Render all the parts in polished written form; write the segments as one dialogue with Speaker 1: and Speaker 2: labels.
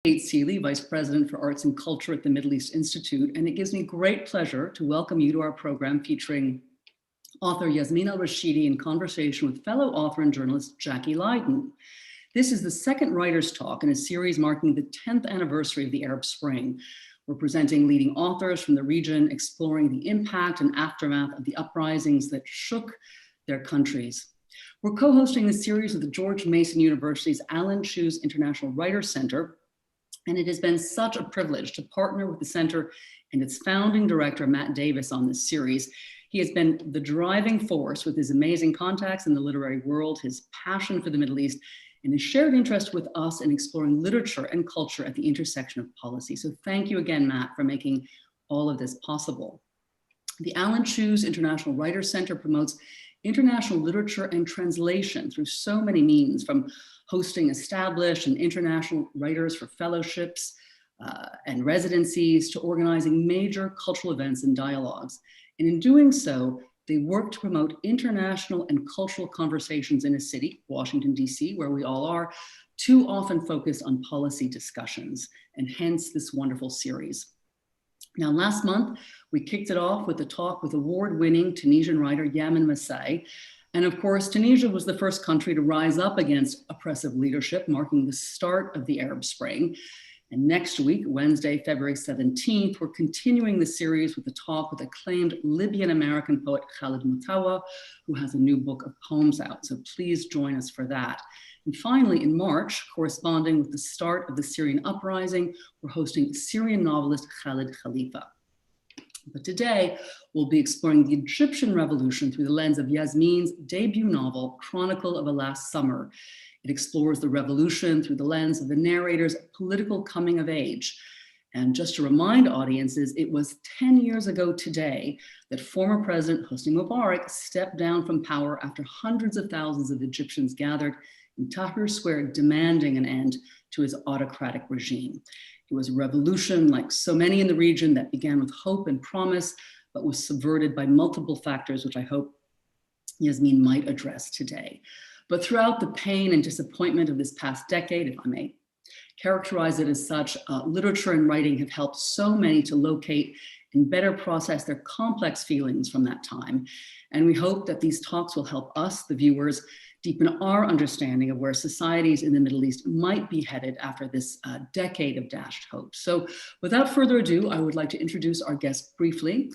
Speaker 1: Kate Seeley, Vice President for Arts and Culture at the Middle East Institute, and it gives me great pleasure to welcome you to our program featuring author Yasmine El Rashidi in conversation with fellow author and journalist Jackie Leiden. This is the second Writers' Talk in a series marking the 10th anniversary of the Arab Spring. We're presenting leading authors from the region, exploring the impact and aftermath of the uprisings that shook their countries. We're co-hosting this series with the George Mason University's Alan Cheuse International Writers Center, and it has been such a privilege to partner with the center and its founding director, Matt Davis, on this series. He has been the driving force with his amazing contacts in the literary world, his passion for the Middle East, and his shared interest with us in exploring literature and culture at the intersection of policy. So thank you again, Matt, for making all of this possible. The Alan Cheuse International Writers Center promotes international literature and translation through so many means, from hosting established and international writers for fellowships and residencies to organizing major cultural events and dialogues. And in doing so, they work to promote international and cultural conversations in a city, Washington, D.C., where we all are, too often focused on policy discussions, and hence this wonderful series. Now, last month, we kicked it off with a talk with award-winning Tunisian writer Yaman Masai. And of course, Tunisia was the first country to rise up against oppressive leadership, marking the start of the Arab Spring. And next week, Wednesday, February 17th, we're continuing the series with a talk with acclaimed Libyan-American poet Khaled Moutawa, who has a new book of poems out. So please join us for that. And finally, in March, corresponding with the start of the Syrian uprising, we're hosting Syrian novelist Khalid Khalifa. But today, we'll be exploring the Egyptian revolution through the lens of Yasmine's debut novel, Chronicle of a Last Summer. It explores the revolution through the lens of the narrator's political coming of age. And just to remind audiences, it was 10 years ago today that former President Hosni Mubarak stepped down from power after hundreds of thousands of Egyptians gathered in Tahrir Square demanding an end to his autocratic regime. It was a revolution, like so many in the region, that began with hope and promise, but was subverted by multiple factors, which I hope Yasmine might address today. But throughout the pain and disappointment of this past decade, if I may characterize it as such, literature and writing have helped so many to locate and better process their complex feelings from that time. And we hope that these talks will help us, the viewers, deepen our understanding of where societies in the Middle East might be headed after this decade of dashed hope. So without further ado, I would like to introduce our guest briefly.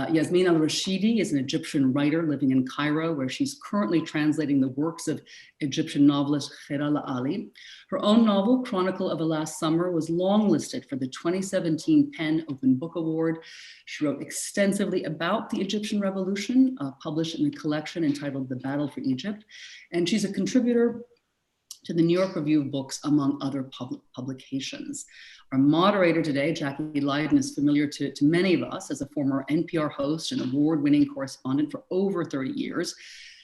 Speaker 1: Yasmine El Rashidi is an Egyptian writer living in Cairo, where she's currently translating the works of Egyptian novelist Khairala Ali. Her own novel, Chronicle of a Last Summer, was longlisted for the 2017 PEN Open Book Award. She wrote extensively about the Egyptian Revolution, published in a collection entitled The Battle for Egypt. And she's a contributor to the New York Review of Books, among other publications. Our moderator today, Jackie Leiden, is familiar to many of us as a former NPR host and award-winning correspondent for over 30 years.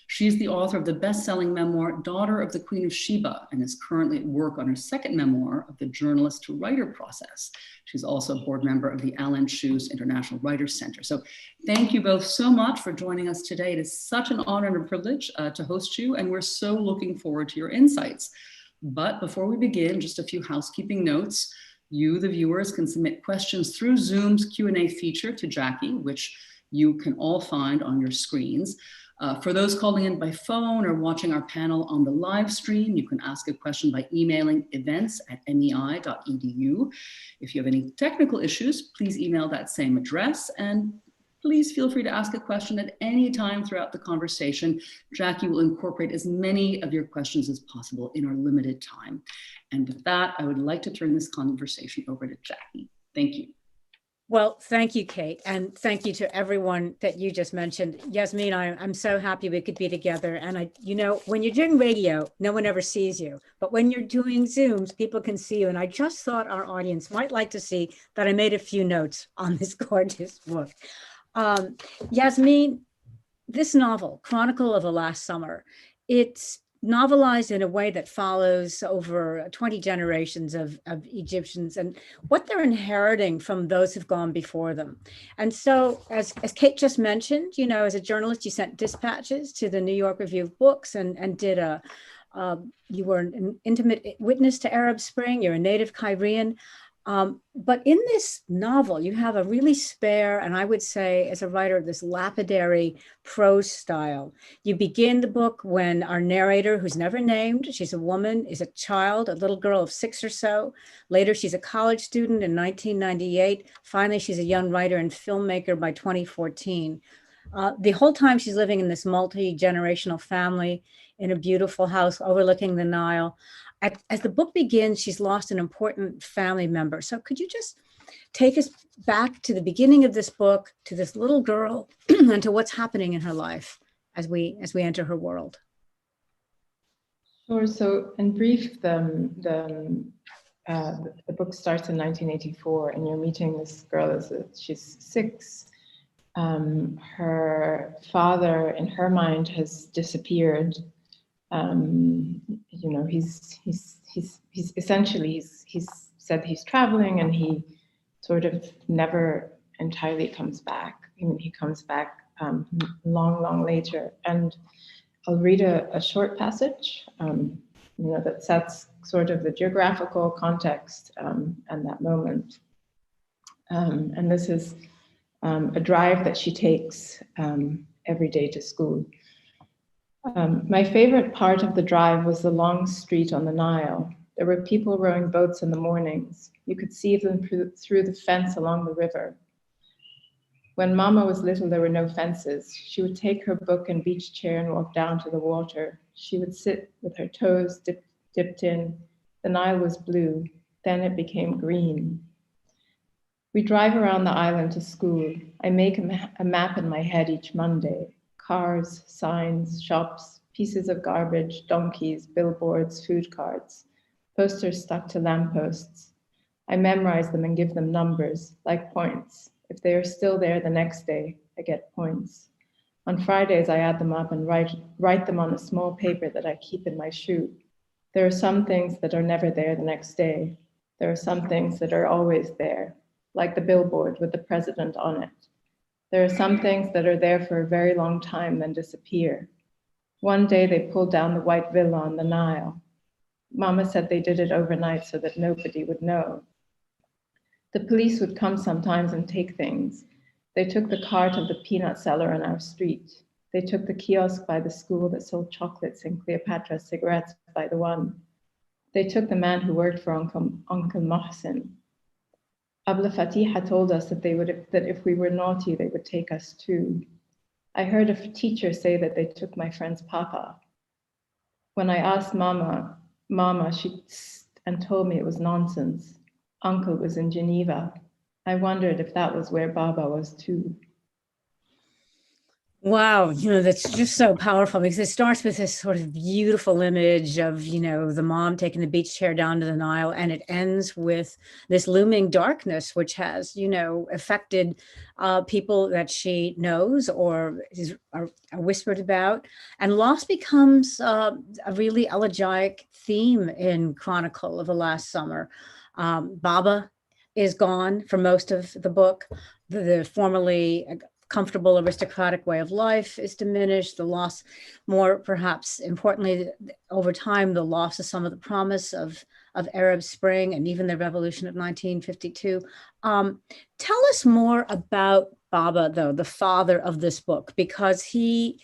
Speaker 1: She's the author of the best-selling memoir, Daughter of the Queen of Sheba, and is currently at work on her second memoir of the journalist to writer process. She's also a board member of the Alan Cheuse International Writers Center. So thank you both so much for joining us today. It is such an honor and a privilege to host you, and we're so looking forward to your insights. But before we begin, just a few housekeeping notes. You, the viewers, can submit questions through Zoom's Q&A feature to Jackie, which you can all find on your screens. For those calling in by phone or watching our panel on the live stream, you can ask a question by emailing events@mei.edu. If you have any technical issues, please email that same address, and please feel free to ask a question at any time throughout the conversation. Jackie will incorporate as many of your questions as possible in our limited time. And with that, I would like to turn this conversation over to Jackie. Thank you.
Speaker 2: Well, thank you, Kate, and thank you to everyone that you just mentioned. Yasmine, I'm so happy we could be together. And when you're doing radio, no one ever sees you. But when you're doing Zooms, people can see you. And I just thought our audience might like to see that I made a few notes on this gorgeous book. Yasmine, this novel, Chronicle of a Last Summer, it's novelized in a way that follows over 20 generations of Egyptians and what they're inheriting from those who've gone before them. And so, as Kate just mentioned, as a journalist, you sent dispatches to the New York Review of Books and did a You were an intimate witness to Arab Spring. You're a native Cairean. But in this novel, you have a really spare, and I would say as a writer, this lapidary prose style. You begin the book when our narrator, who's never named, she's a woman, is a child, a little girl of 6 or so. Later, she's a college student in 1998. Finally, she's a young writer and filmmaker by 2014. The whole time she's living in this multi-generational family in a beautiful house overlooking the Nile. As the book begins, she's lost an important family member. So could you just take us back to the beginning of this book, to this little girl, and to what's happening in her life as we enter her world?
Speaker 3: Sure. So in brief, the book starts in 1984, and you're meeting this girl she's 6. Her father, in her mind, has disappeared. You know, he's essentially said he's traveling, and he sort of never entirely comes back. I mean, he comes back long later. And I'll read a short passage, you know, that sets sort of the geographical context and that moment. And this is a drive that she takes every day to school. My favorite part of the drive was the long street on the Nile. There were people rowing boats in the mornings. You could see them through the fence along the river. When Mama was little, there were no fences. She would take her book and beach chair and walk down to the water. She would sit with her toes dipped in. The Nile was blue. Then it became green. We drive around the island to school. I make a map in my head each Monday. Cars, signs, shops, pieces of garbage, donkeys, billboards, food cards, posters stuck to lampposts. I memorize them and give them numbers, like points. If they are still there the next day, I get points. On Fridays, I add them up and write them on a small paper that I keep in my shoe. There are some things that are never there the next day. There are some things that are always there, like the billboard with the president on it. There are some things that are there for a very long time, then disappear. One day they pulled down the white villa on the Nile. Mama said they did it overnight so that nobody would know. The police would come sometimes and take things. They took the cart of the peanut seller on our street. They took the kiosk by the school that sold chocolates and Cleopatra cigarettes by the one. They took the man who worked for Uncle Mohsin. Abla Fatiha told us that if we were naughty, they would take us too. I heard a teacher say that they took my friend's papa. When I asked Mama, she told me it was nonsense. Uncle was in Geneva. I wondered if that was where Baba was too.
Speaker 2: Wow, you know, that's just so powerful because it starts with this sort of beautiful image of, you know, the mom taking the beach chair down to the Nile, and it ends with this looming darkness, which has, you know, affected people that she knows or are whispered about. And loss becomes a really elegiac theme in Chronicle of the last summer. Baba is gone for most of the book. The formerly comfortable aristocratic way of life is diminished. The loss, more perhaps importantly, over time, the loss of some of the promise of Arab Spring and even the revolution of 1952. Tell us more about Baba, though, the father of this book, because he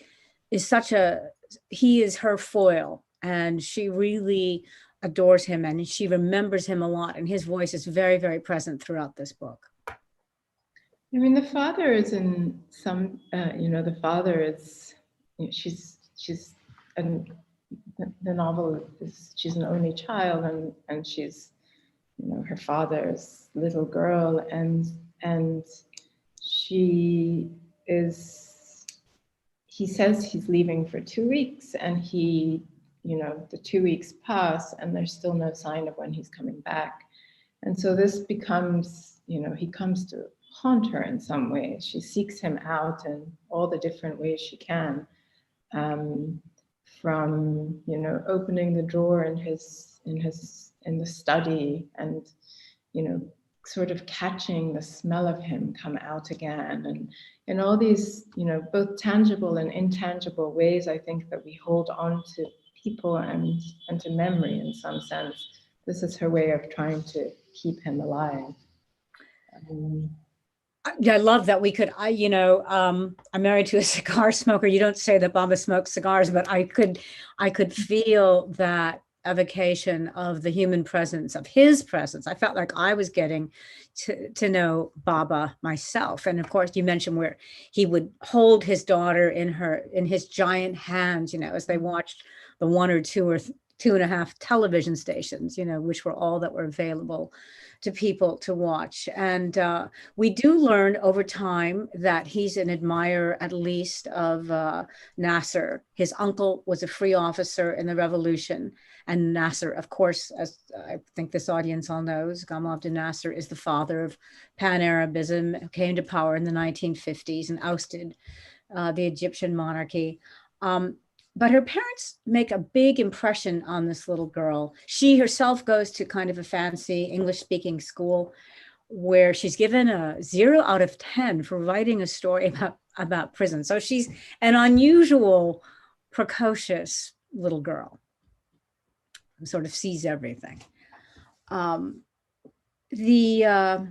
Speaker 2: is her foil, and she really adores him and she remembers him a lot, and his voice is very, very present throughout this book.
Speaker 3: I mean, the father is in some, the father is, you know, the novel is, she's an only child, and she's, you know, her father's little girl, and he says he's leaving for 2 weeks, and you know, the 2 weeks pass and there's still no sign of when he's coming back. And so this becomes, you know, he comes to haunt her in some way. She seeks him out in all the different ways she can, from, you know, opening the drawer in the study, and, you know, sort of catching the smell of him come out again, and in all these, you know, both tangible and intangible ways, I think that we hold on to people and to memory in some sense. This is her way of trying to keep him alive.
Speaker 2: Yeah, I love that we could, I'm married to a cigar smoker. You don't say that Baba smokes cigars, but I could feel that evocation of the human presence, of his presence. I felt like I was getting to know Baba myself. And of course, you mentioned where he would hold his daughter in his giant hands, as they watched the one or two or two and a half television stations, which were all that were available to people to watch. And we do learn over time that he's an admirer, at least, of Nasser. His uncle was a free officer in the revolution. And Nasser, of course, as I think this audience all knows, Gamal Abdel Nasser is the father of Pan-Arabism, who came to power in the 1950s and ousted the Egyptian monarchy. But her parents make a big impression on this little girl. She herself goes to kind of a fancy English-speaking school where she's given a 0 out of 10 for writing a story about prison. So she's an unusual, precocious little girl who sort of sees everything. Is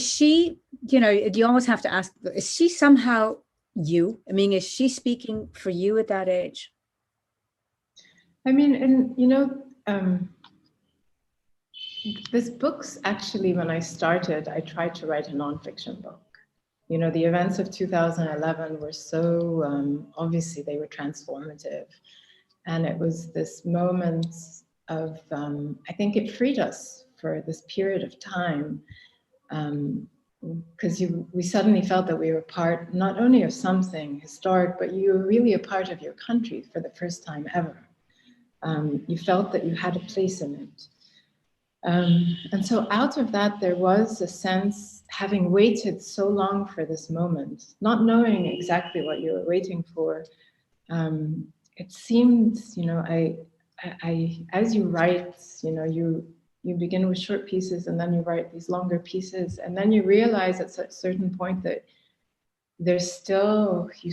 Speaker 2: she, you always have to ask, is she somehow you? I mean, is she speaking for you at that age?
Speaker 3: I mean, and this book's actually, when I started, I tried to write a nonfiction book. The events of 2011 were so, obviously they were transformative. And it was this moment of, I think it freed us for this period of time. Because we suddenly felt that we were part not only of something historic, but you were really a part of your country for the first time ever. You felt that you had a place in it. And so out of that, there was a sense, having waited so long for this moment, not knowing exactly what you were waiting for, it seemed, as you write, you begin with short pieces and then you write these longer pieces, and then you realize at a certain point that there's still, you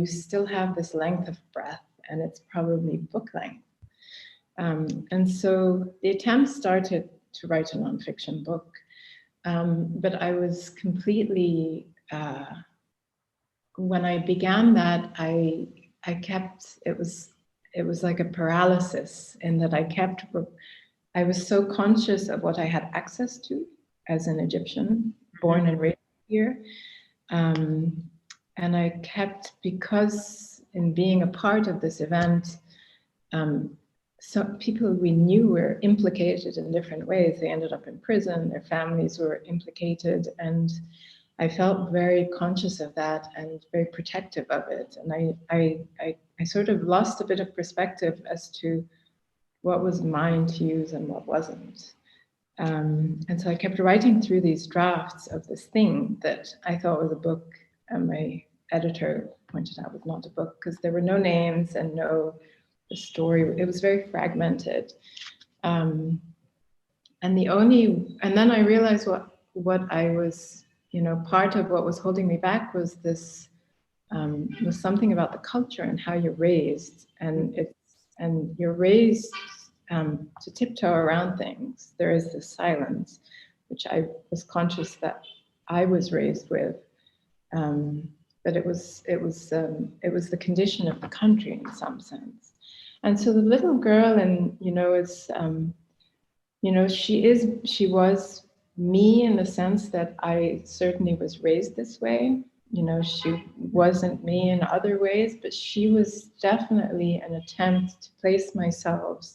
Speaker 3: still have this length of breath, and it's probably book length. And so the attempt started to write a nonfiction book, but I was completely, when I began that, I kept, it was like a paralysis in that I was so conscious of what I had access to as an Egyptian, born and raised here. And I kept, because in being a part of this event, some people we knew were implicated in different ways. They ended up in prison, their families were implicated, and I felt very conscious of that and very protective of it. And I sort of lost a bit of perspective as to what was mine to use and what wasn't. And so I kept writing through these drafts of this thing that I thought was a book, and my editor pointed out was not a book, because there were no names and no story. It was very fragmented. And then I realized what I was, part of what was holding me back was this, was something about the culture and how you're raised, and you're raised to tiptoe around things. There is this silence, which I was conscious that I was raised with, but it was the condition of the country in some sense. And so the little girl, and she was me in the sense that I certainly was raised this way. She wasn't me in other ways, but she was definitely an attempt to place myself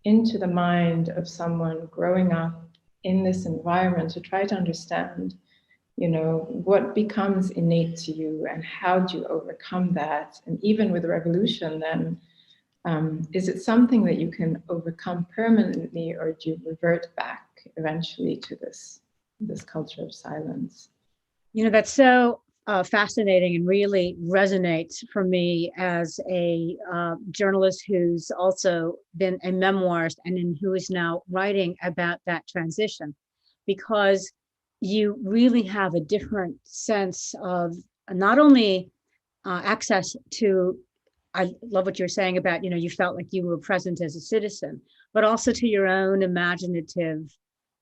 Speaker 3: into the mind of someone growing up in this environment, to try to understand, what becomes innate to you and how do you overcome that? And even with the revolution, then, is it something that you can overcome permanently, or do you revert back eventually to this culture of silence?
Speaker 2: That's so fascinating and really resonates for me as a journalist who's also been a memoirist and who is now writing about that transition, because you really have a different sense of not only access to I love what you're saying about, you felt like you were present as a citizen, but also to your own imaginative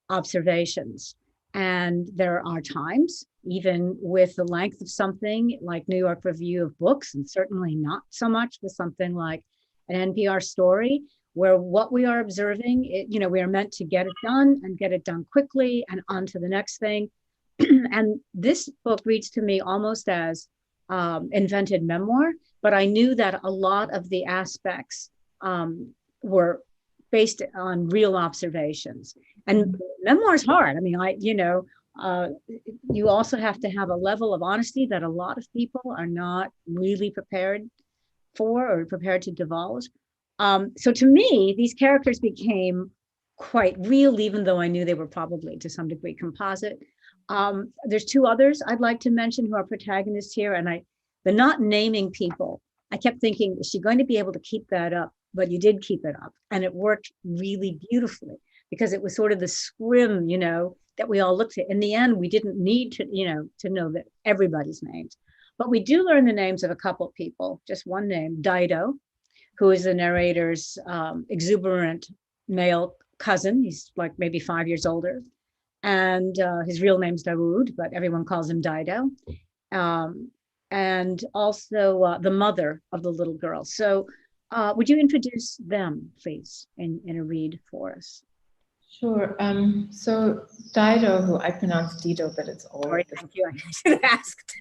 Speaker 2: observations. And there are times, even with the length of something like New York Review of Books, and certainly not so much with something like an NPR story, where what we are observing, we are meant to get it done and get it done quickly and on to the next thing. And this book reads to me almost as invented memoir, but I knew that a lot of the aspects were based on real observations. And memoir is hard. I mean, you also have to have a level of honesty that a lot of people are not really prepared for or prepared to divulge. So to me, these characters became quite real, even though I knew they were probably to some degree composite. There's two others I'd like to mention who are protagonists here, and the not naming people, I kept thinking, is she going to be able to keep that up? But you did keep it up, and it worked really beautifully because it was sort of the scrim, that we all looked at. In the end, we didn't need to, to know that everybody's names, but we do learn the names of a couple of people. Just one name, Dido, who is the narrator's exuberant male cousin. He's like maybe 5 years older, and his real name's Dawood, but everyone calls him Dido. And also the mother of the little girl. So would you introduce them, please, in a read for us?
Speaker 3: Sure. So Dido, who I pronounce Dido, but it's all.
Speaker 2: Sorry, thank you. I should have asked.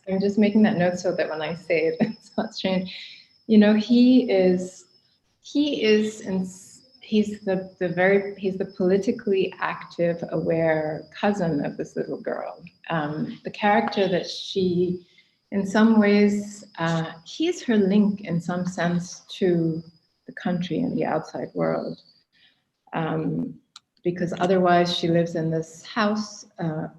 Speaker 3: I'm just making that note so that when I say it, it's not strange. He's the politically active, aware cousin of this little girl. The character that she, in some ways, he's her link in some sense to the country and the outside world. Because otherwise she lives in this house,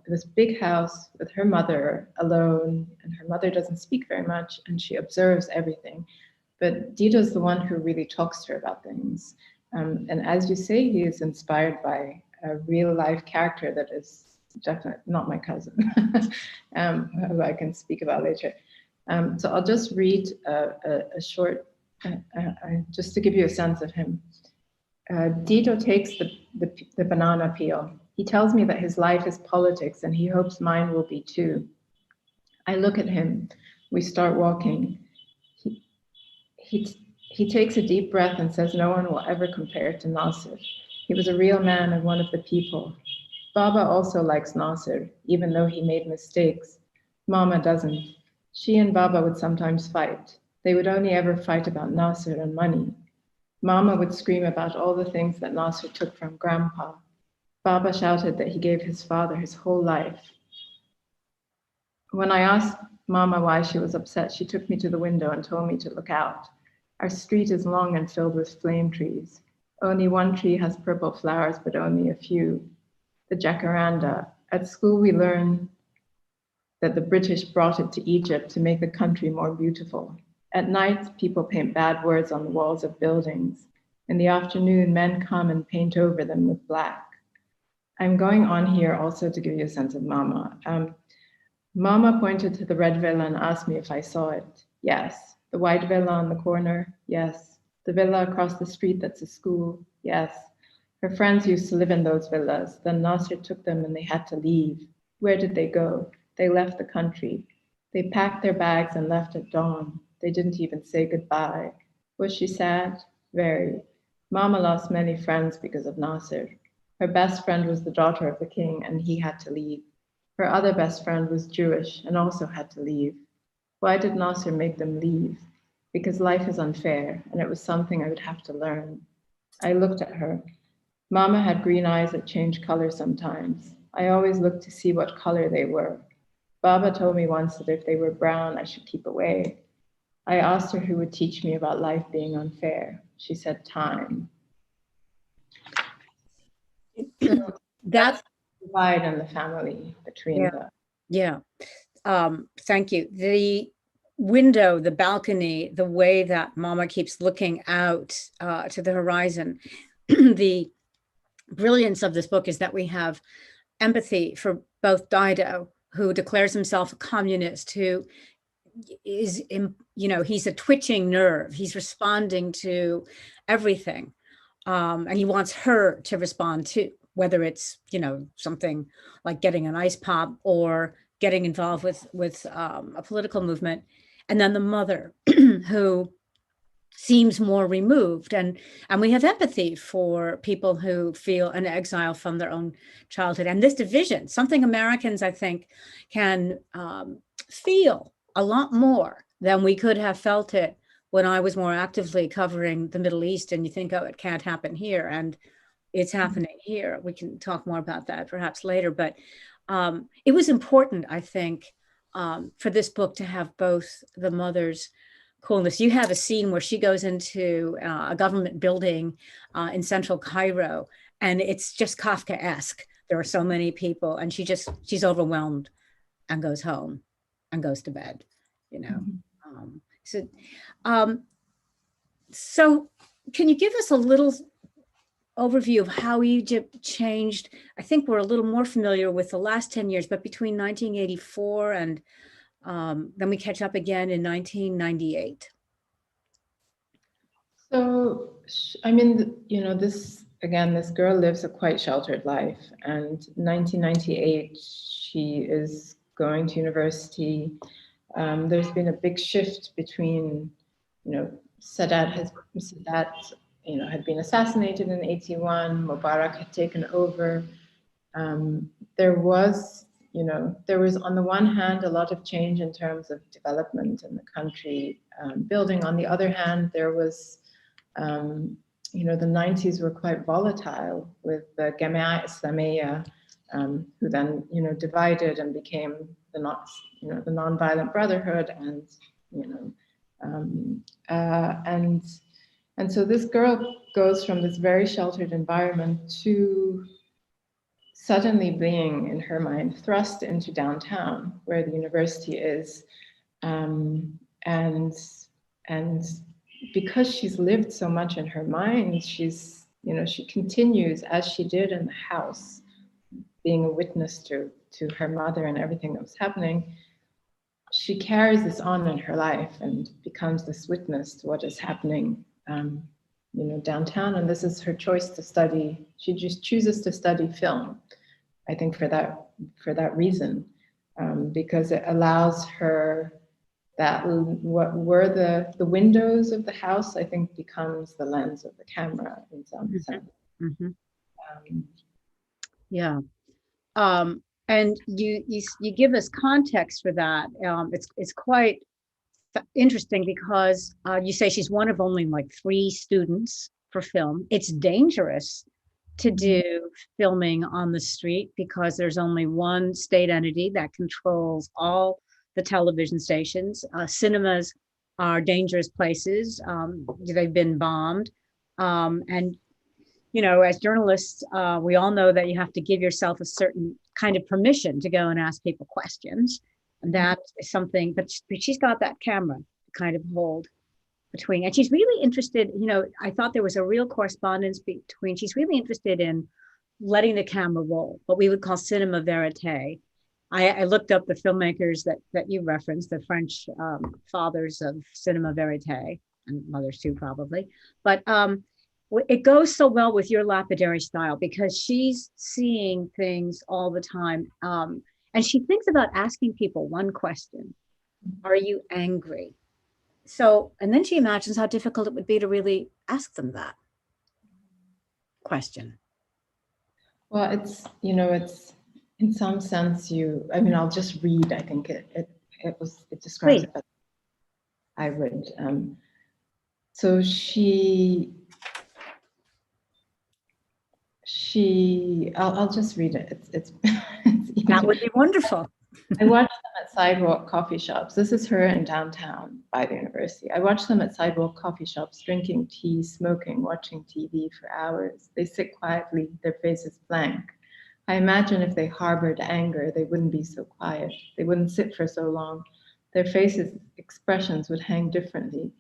Speaker 3: this big house with her mother alone, and her mother doesn't speak very much, and she observes everything. But Dido's the one who really talks to her about things. And as you say, he is inspired by a real life character that is definitely not my cousin, who I can speak about later. So I'll just read a short, just to give you a sense of him. Dido takes the banana peel. He tells me that his life is politics and he hopes mine will be too. I look at him. We start walking. He takes a deep breath and says no one will ever compare to Nasser. He was a real man and one of the people. Baba also likes Nasser, even though he made mistakes. Mama doesn't. She and Baba would sometimes fight. They would only ever fight about Nasser and money. Mama would scream about all the things that Nasser took from Grandpa. Baba shouted that he gave his father his whole life. When I asked Mama why she was upset, she took me to the window and told me to look out. Our street is long and filled with flame trees. Only one tree has purple flowers, but only a few. The jacaranda. At school, we learn that the British brought it to Egypt to make the country more beautiful. At night, people paint bad words on the walls of buildings. In the afternoon, men come and paint over them with black. I'm going on here also to give you a sense of Mama. Mama pointed to the red villa and asked me if I saw it. Yes. The white villa on the corner? Yes. The villa across the street that's a school? Yes. Her friends used to live in those villas. Then Nasser took them and they had to leave. Where did they go? They left the country. They packed their bags and left at dawn. They didn't even say goodbye. Was she sad? Very. Mama lost many friends because of Nasser. Her best friend was the daughter of the king and he had to leave. Her other best friend was Jewish and also had to leave. Why did Nasser make them leave? Because life is unfair, and it was something I would have to learn. I looked at her. Mama had green eyes that changed color sometimes. I always looked to see what color they were. Baba told me once that if they were brown, I should keep away. I asked her who would teach me about life being unfair. She said, time. So that's the divide in the family between
Speaker 2: thank you. The window, the balcony, the way that Mama keeps looking out to the horizon. The brilliance of this book is that we have empathy for both Dido, who declares himself a communist, who he's a twitching nerve. He's responding to everything. And he wants her to respond to, whether it's, something like getting an ice pop or getting involved with a political movement. And then the mother who seems more removed, and we have empathy for people who feel an exile from their own childhood. And this division, something Americans, I think, can feel a lot more than we could have felt it when I was more actively covering the Middle East. And you think, oh, it can't happen here, and it's happening here. We can talk more about that perhaps later, but it was important, I think, for this book to have both the mother's coolness. You have a scene where she goes into a government building in central Cairo, and it's just Kafkaesque. There are so many people, and she's overwhelmed and goes home and goes to bed, So can you give us a little overview of how Egypt changed? I think we're a little more familiar with the last 10 years, but between 1984 and then we catch up again in 1998.
Speaker 3: So, I mean, this girl lives a quite sheltered life. And 1998, she is going to university. There's been a big shift between, Sadat had been assassinated in 81. Mubarak had taken over. There was on the one hand a lot of change in terms of development in the country, building. On the other hand, there was, the 90s were quite volatile with the Jamia Islamiyya, who then, divided and became the Nonviolent Brotherhood, and so this girl goes from this very sheltered environment to suddenly being, in her mind, thrust into downtown where the university is. And because she's lived so much in her mind, she continues, as she did in the house, being a witness to her mother and everything that was happening. She carries this on in her life and becomes this witness to what is happening downtown. And this is her choice to study. She just chooses to study film, I think, for that reason, because it allows her that what were the windows of the house, I think, becomes the lens of the camera in some sense.
Speaker 2: Mm-hmm. Yeah. And you give us context for that. It's quite interesting because you say she's one of only like 3 students for film. It's dangerous to do filming on the street because there's only one state entity that controls all the television stations. Cinemas are dangerous places. They've been bombed. And, as journalists, we all know that you have to give yourself a certain kind of permission to go and ask people questions. And that is something, but she's got that camera to kind of hold between, and she's really interested, I thought there was a real correspondence between, she's really interested in letting the camera roll, what we would call cinema verite. I looked up the filmmakers that you referenced, the French fathers of cinema verite, and mothers too, probably. But it goes so well with your lapidary style because she's seeing things all the time. And she thinks about asking people one question: are you angry? So, and then she imagines how difficult it would be to really ask them that question.
Speaker 3: Well, it's in some sense I'll just read. I think it describes it better. I would. So I'll just read it. It's
Speaker 2: that would be wonderful.
Speaker 3: I watched them at sidewalk coffee shops. This is her in downtown by the university. I watched them at sidewalk coffee shops, drinking tea, smoking, watching TV for hours. They sit quietly, their faces blank. I imagine if they harbored anger, they wouldn't be so quiet. They wouldn't sit for so long. Their faces' expressions would hang differently.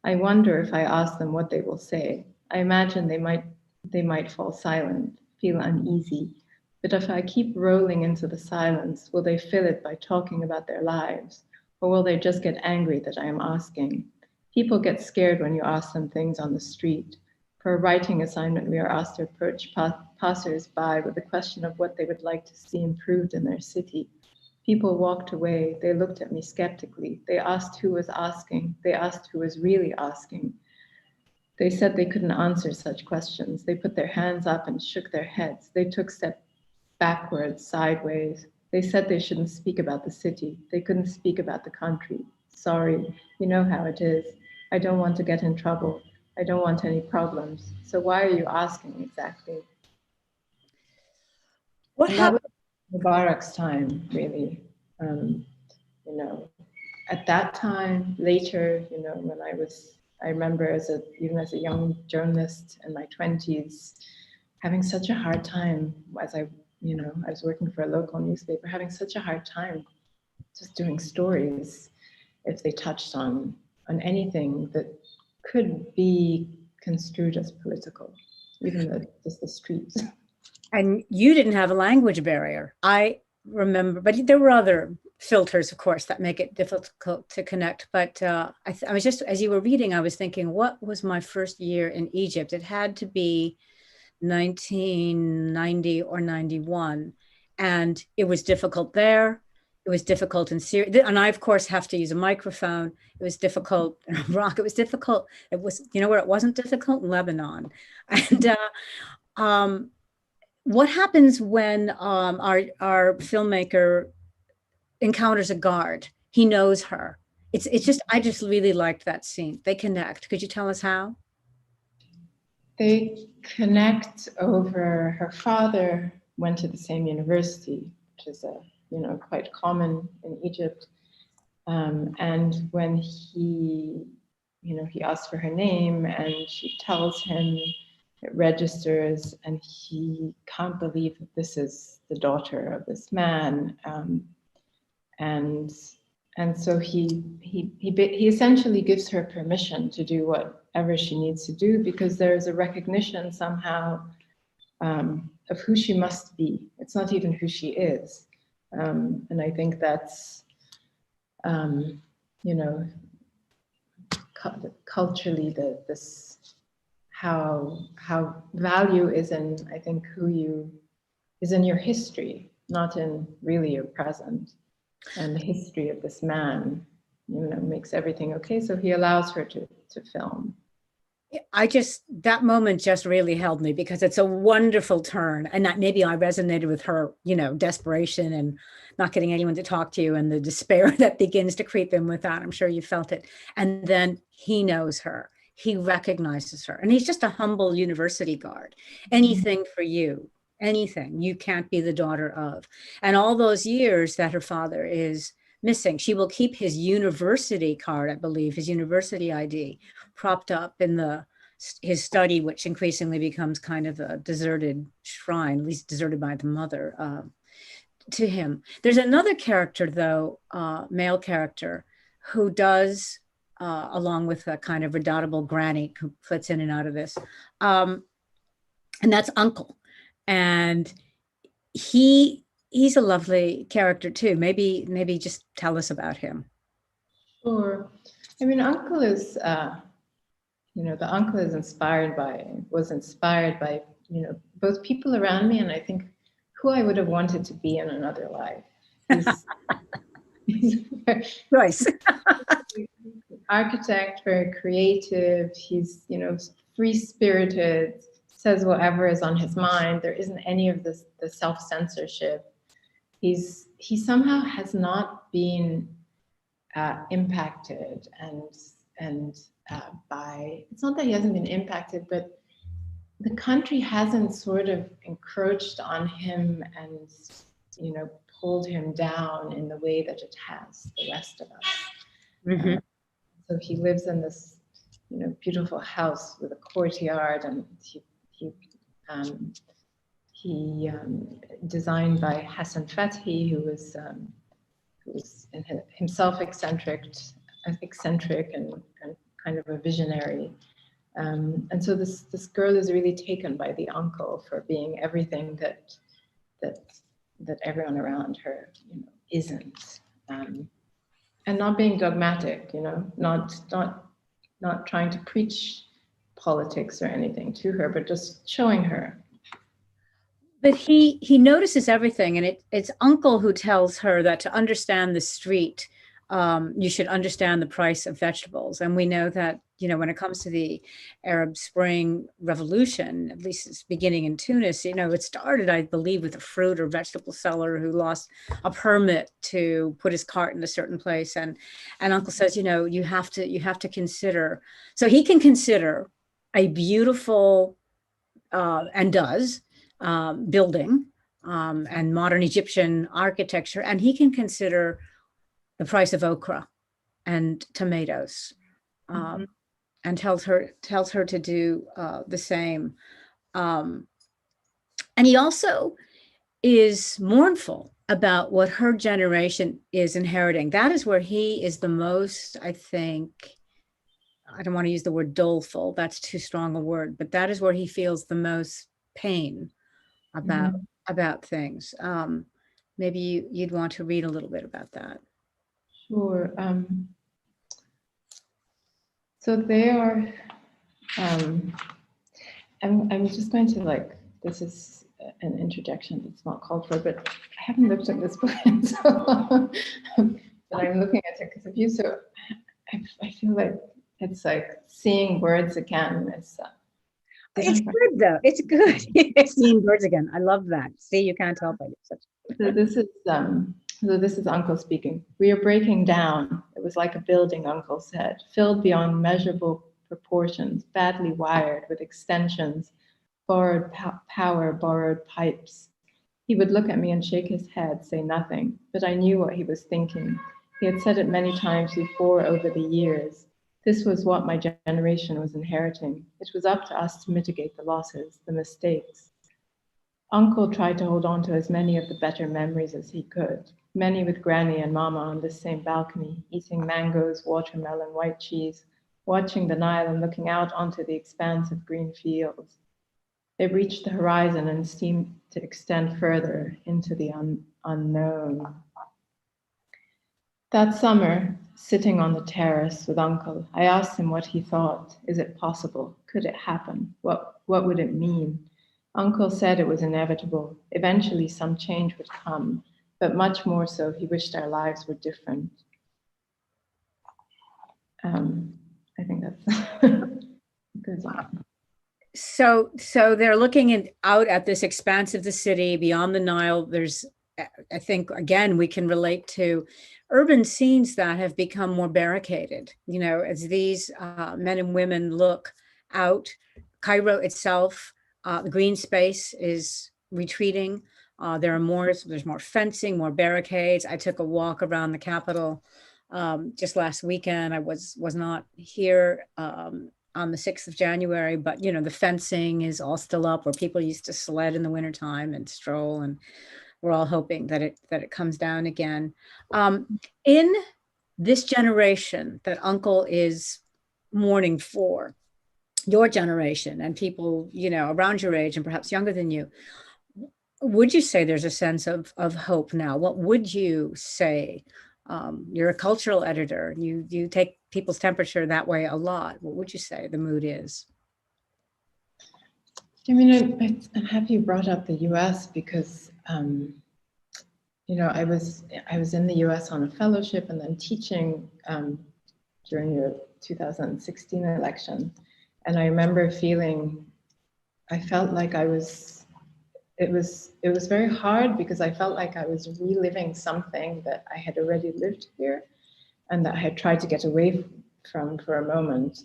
Speaker 3: I wonder if I ask them what they will say. I imagine they might fall silent, feel uneasy. But if I keep rolling into the silence, will they fill it by talking about their lives? Or will they just get angry that I am asking? People get scared when you ask them things on the street. For a writing assignment, we are asked to approach passers-by with the question of what they would like to see improved in their city. People walked away. They looked at me skeptically. They asked who was asking. They asked who was really asking. They said they couldn't answer such questions. They put their hands up and shook their heads. They took steps backwards, sideways. They said they shouldn't speak about the city. They couldn't speak about the country. Sorry, you know how it is. I don't want to get in trouble. I don't want any problems. So why are you asking exactly?
Speaker 2: What
Speaker 3: And that was
Speaker 2: happened?
Speaker 3: Mubarak's time, really. You know, at that time, later, you know, when I remember even as a young journalist in my 20s, having such a hard time as I was working for a local newspaper, having such a hard time just doing stories if they touched on anything that could be construed as political, even just the streets.
Speaker 2: And you didn't have a language barrier. I remember, but there were other filters, of course, that make it difficult to connect. But I was just, as you were reading, I was thinking, what was my first year in Egypt? It had to be 1990 or 91. And it was difficult there. It was difficult in Syria. And I, of course, have to use a microphone. It was difficult in Iraq. It was difficult. It was, you know where it wasn't difficult? In Lebanon. And what happens when our filmmaker encounters a guard? He knows her. It's just, I just really liked that scene. They connect. Could you tell us how?
Speaker 3: They connect over her father went to the same university, which is quite common in Egypt. And when he asks for her name and she tells him, it registers, and he can't believe that this is the daughter of this man. And so he essentially gives her permission to do whatever she needs to do, because there's a recognition somehow of who she must be. It's not even who she is. And I think that's, culturally this how value is in, I think, is in your history, not in really your present. And the history of this man, makes everything okay. So he allows her to film.
Speaker 2: That moment just really held me, because it's a wonderful turn. And that maybe I resonated with her, desperation and not getting anyone to talk to you, and the despair that begins to creep in with that. I'm sure you felt it. And then he knows her. He recognizes her. And he's just a humble university guard. Anything for you, anything. You can't be the daughter of. And all those years that her father is missing, she will keep his university card, I believe, his university ID, propped up in his study, which increasingly becomes kind of a deserted shrine, at least deserted by the mother, to him. There's another character, though, male character, who does, along with a kind of redoubtable granny who flits in and out of this, and that's Uncle. And he's a lovely character too. Maybe just tell us about him.
Speaker 3: Sure. I mean, Uncle is, the uncle was inspired by, both people around me, and I think who I would have wanted to be in another life. He's
Speaker 2: Nice.
Speaker 3: Architect, very creative. He's, free-spirited, says whatever is on his mind. There isn't any of this, the self-censorship. He somehow has not been impacted by, it's not that he hasn't been impacted, but the country hasn't sort of encroached on him and, pulled him down in the way that it has the rest of us.
Speaker 2: Mm-hmm.
Speaker 3: So he lives in this, beautiful house with a courtyard, and he designed by Hassan Fathi, who was himself eccentric and kind of a visionary. And so this girl is really taken by the uncle for being everything that everyone around her, isn't. not being dogmatic, not trying to preach politics or anything to her, but just showing her.
Speaker 2: But he notices everything, and it's Uncle who tells her that to understand the street, you should understand the price of vegetables. And we know that, when it comes to the Arab Spring Revolution, at least it's beginning in Tunis, it started, I believe, with a fruit or vegetable seller who lost a permit to put his cart in a certain place. And Uncle says, you have to consider. So he can consider a beautiful, and does, building and modern Egyptian architecture, and he can consider the price of okra and tomatoes, and tells her to do the same. And he also is mournful about what her generation is inheriting. That is where he is the most, I think, I don't want to use the word doleful, that's too strong a word, but that is where he feels the most pain about things. Maybe you'd want to read a little bit about that.
Speaker 3: Sure. So they are, I'm just going to this is an interjection that's not called for, but I haven't looked at this book in so long, but I'm looking at it because of you. So I feel like it's like seeing words again. It's
Speaker 2: good though. It's good. Seeing birds again. I love that. See, you can't help it.
Speaker 3: So this is Uncle speaking. We are breaking down. It was like a building, Uncle said, filled beyond measurable proportions, badly wired with extensions, borrowed power, borrowed pipes. He would look at me and shake his head, say nothing, but I knew what he was thinking. He had said it many times before over the years. This was what my generation was inheriting. It was up to us to mitigate the losses, the mistakes. Uncle tried to hold on to as many of the better memories as he could, many with Granny and Mama on this same balcony, eating mangoes, watermelon, white cheese, watching the Nile and looking out onto the expanse of green fields. They reached the horizon and seemed to extend further into the unknown. That summer, sitting on the terrace with Uncle, I asked him what he thought. Is it possible? Could it happen? What would it mean? Uncle said it was inevitable. Eventually some change would come, but much more so, he wished our lives were different. I think that's good.
Speaker 2: So they're looking out at this expanse of the city beyond the Nile. There's, I think, again, we can relate to urban scenes that have become more barricaded, as these men and women look out. Cairo itself, the green space is retreating. There's more fencing, more barricades. I took a walk around the capital just last weekend. I was not here on the 6th of January, but the fencing is all still up where people used to sled in the wintertime and stroll, and we're all hoping that it comes down again. In this generation that Uncle is mourning for, your generation and people, around your age and perhaps younger than you, would you say there's a sense of hope now? What would you say? You're a cultural editor. You take people's temperature that way a lot. What would you say the mood is?
Speaker 3: I mean, I'm happy you brought up the U.S. because, I was in the U.S. on a fellowship and then teaching during the 2016 election, and I remember I felt like it was very hard because I felt like I was reliving something that I had already lived here, and that I had tried to get away from for a moment.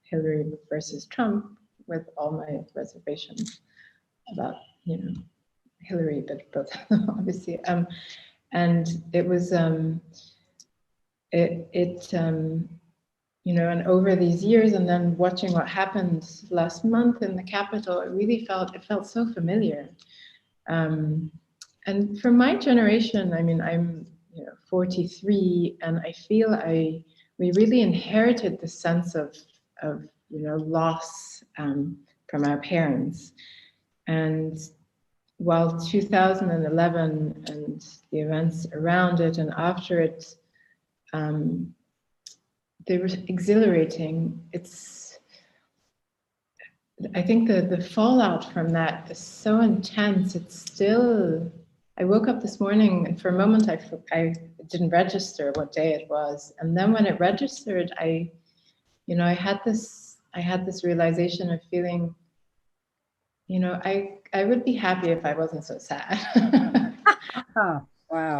Speaker 3: Hillary versus Trump, with all my reservations about Hillary, but obviously, and it was and over these years, and then watching what happened last month in the Capitol, it felt so familiar. And for my generation, I mean, I'm 43, and I feel we really inherited the sense of loss from our parents. And while 2011 and the events around it and after it they were exhilarating. I think the fallout from that is so intense. It's still, I woke up this morning and for a moment I didn't register what day it was. And then when it registered, I had this realization of feeling, I would be happy if I wasn't so sad.
Speaker 2: Oh, wow.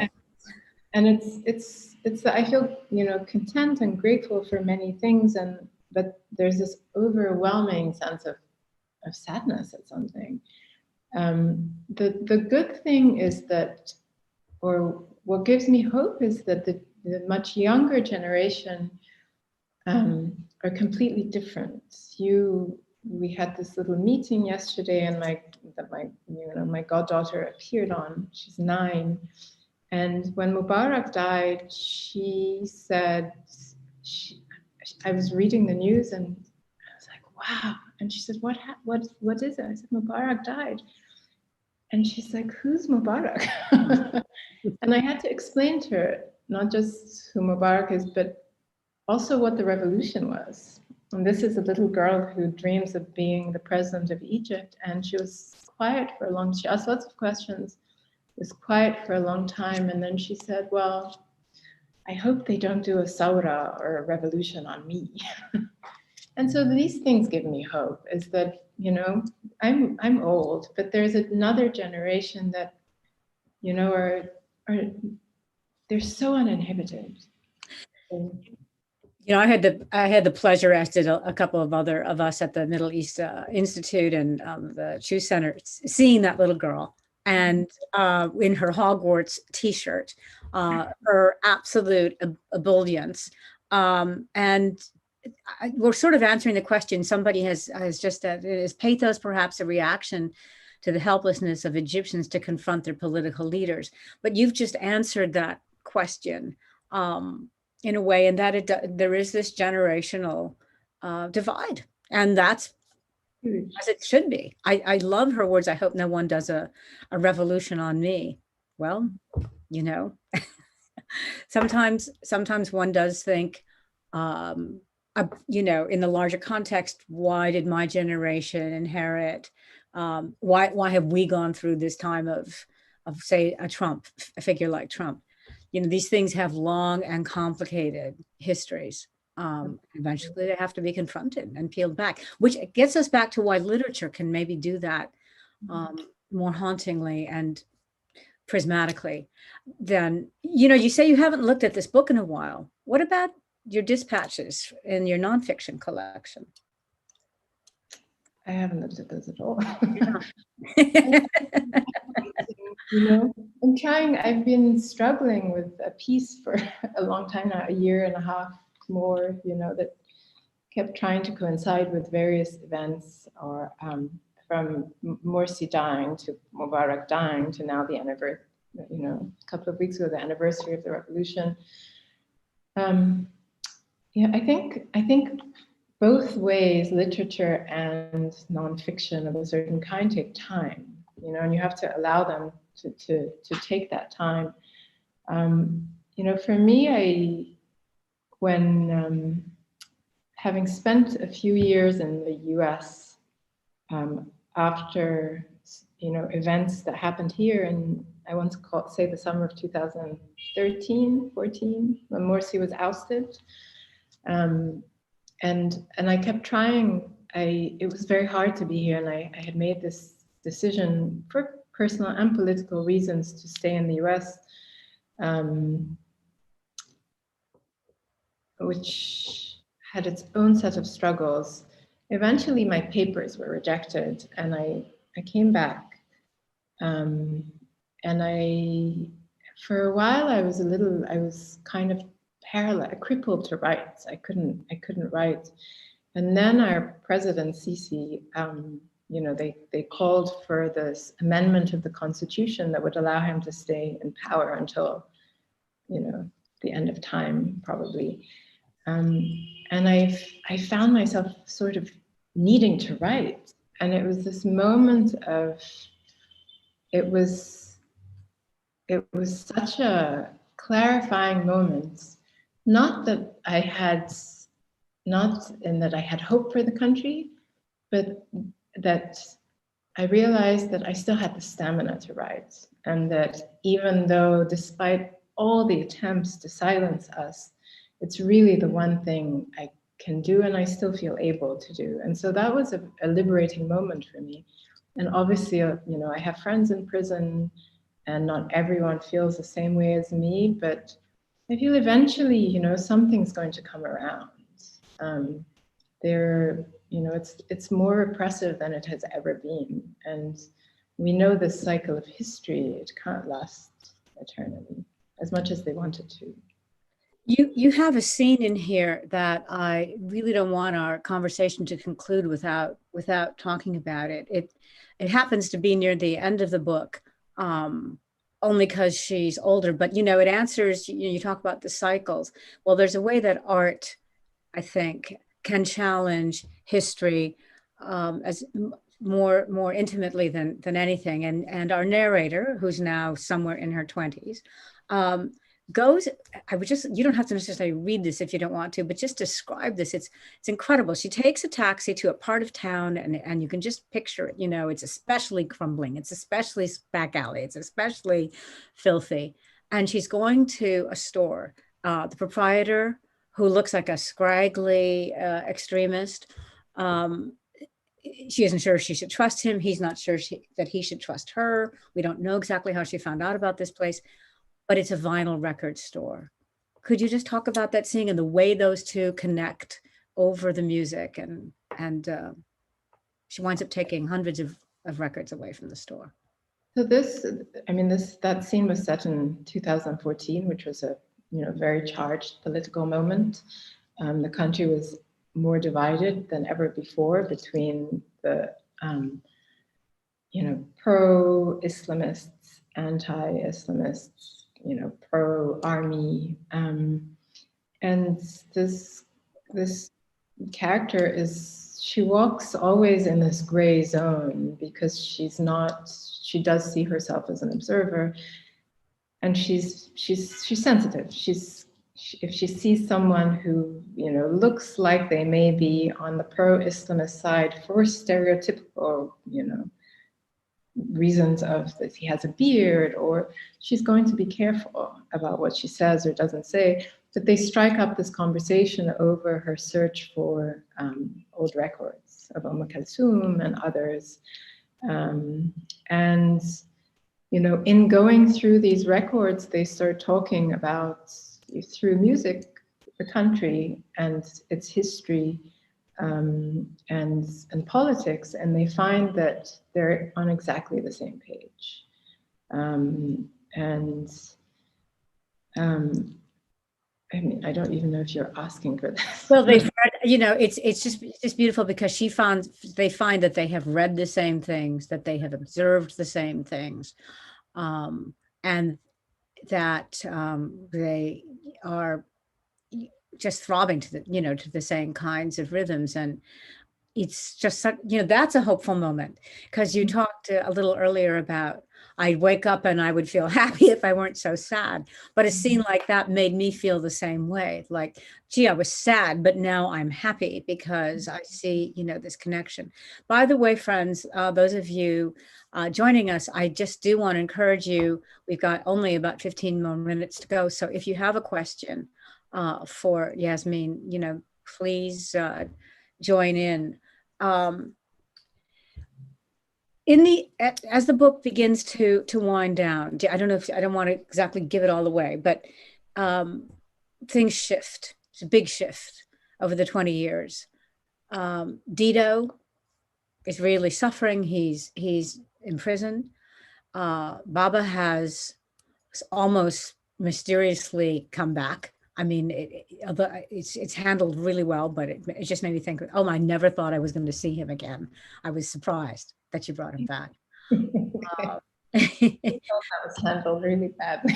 Speaker 3: And it's I feel, content and grateful for many things, but there's this overwhelming sense of sadness at something. The good thing is that, or what gives me hope is that the much younger generation are completely different. We had this little meeting yesterday, and my goddaughter appeared on. She's 9, and when Mubarak died, she said, I was reading the news and I was like, wow. And she said, what is it? I said, Mubarak died. And she's like, who's Mubarak? And I had to explain to her, not just who Mubarak is, but also what the revolution was. And this is a little girl who dreams of being the president of Egypt. And she was quiet for a long time. She asked lots of questions, was quiet for a long time. And then she said, well, I hope they don't do a Saura or a revolution on me. And so these things give me hope, is that, I'm old, but there's another generation that, they're so uninhibited.
Speaker 2: I had the pleasure, as did a couple of other of us at the Middle East Institute and the Cheuse Center, seeing that little girl and in her Hogwarts T-shirt, her absolute ebullience, and we're sort of answering the question. Somebody has just is pathos perhaps a reaction to the helplessness of Egyptians to confront their political leaders? But you've just answered that question in a way, and that there is this generational divide, and that's as it should be. I love her words. I hope no one does a revolution on me. Well, sometimes one does think, in the larger context, why did my generation inherit? Why have we gone through this time of say a figure like Trump? These things have long and complicated histories. Eventually they have to be confronted and peeled back, which gets us back to why literature can maybe do that more hauntingly and prismatically than, you say you haven't looked at this book in a while. What about your dispatches in your nonfiction collection?
Speaker 3: I haven't looked at those at all.
Speaker 2: Yeah.
Speaker 3: I'm trying. I've been struggling with a piece for a long time now, a year and a half more, that kept trying to coincide with various events, or from Morsi dying to Mubarak dying to now the anniversary, a couple of weeks ago, the anniversary of the revolution. I think both ways, literature and nonfiction of a certain kind, take time, and you have to allow them to take that time. For me, when having spent a few years in the US, after events that happened here, and I want to say the summer of 2013, 14, when Morsi was ousted, and I kept trying. It was very hard to be here, and I had made this decision for personal and political reasons to stay in the US, which had its own set of struggles. Eventually my papers were rejected, and I came back, and for a while I was kind of paralyzed, crippled to write. I couldn't write. And then our president, Sisi, they called for this amendment of the constitution that would allow him to stay in power until, the end of time, probably. And I found myself sort of needing to write. And it was this moment of, it was such a clarifying moment Not that I had, not in that I had hope for the country, but that I realized that I still had the stamina to write, and that even though, despite all the attempts to silence us, it's really the one thing I can do and I still feel able to do. And so that was a liberating moment for me. And obviously, I have friends in prison, and not everyone feels the same way as me, but I feel eventually, something's going to come around. It's more oppressive than it has ever been. And we know this cycle of history, it can't last eternally, as much as they want it to.
Speaker 2: You have a scene in here that I really don't want our conversation to conclude without talking about it. It happens to be near the end of the book, only because she's older, but it answers, you talk about the cycles. Well, there's a way that art, I think, can challenge history as more intimately than anything. And our narrator, who's now somewhere in her 20s, goes, you don't have to necessarily read this if you don't want to, but just describe this. It's incredible. She takes a taxi to a part of town, and you can just picture it. It's especially crumbling. It's especially back alley. It's especially filthy. And she's going to a store. The proprietor, who looks like a scraggly extremist, she isn't sure she should trust him. He's not sure that he should trust her. We don't know exactly how she found out about this place, but it's a vinyl record store. Could you just talk about that scene and the way those two connect over the music? And she winds up taking hundreds of records away from the store.
Speaker 3: So that scene was set in 2014, which was a very charged political moment. The country was more divided than ever before between the pro-Islamists, anti-Islamists, pro-army, and this character she walks always in this gray zone, because she does see herself as an observer, and she's sensitive. If she sees someone who looks like they may be on the pro-Islamist side for stereotypical reasons of that he has a beard, or she's going to be careful about what she says or doesn't say. But they strike up this conversation over her search for old records of Kulthum and others, and in going through these records, they start talking about, through music, the country and its history, and politics, and they find that they're on exactly the same page. I don't even know if you're asking for this.
Speaker 2: Well, it's just beautiful, because they find that they have read the same things, that they have observed the same things, and that they are just throbbing to the same kinds of rhythms. And it's just, that's a hopeful moment, because you talked a little earlier about, I'd wake up and I would feel happy if I weren't so sad. But a scene like that made me feel the same way. Like, gee, I was sad, but now I'm happy because I see, this connection. By the way, friends, those of you joining us, I just do want to encourage you. We've got only about 15 more minutes to go. So if you have a question for Yasmine, please join in. As the book begins to wind down, I don't want to exactly give it all away, but things shift. It's a big shift over the 20 years. Dido is really suffering. He's in prison. Baba has almost mysteriously come back. I mean, it's handled really well, but it just made me think, oh, I never thought I was going to see him again. I was surprised that you brought him back.
Speaker 3: I thought that was handled really badly.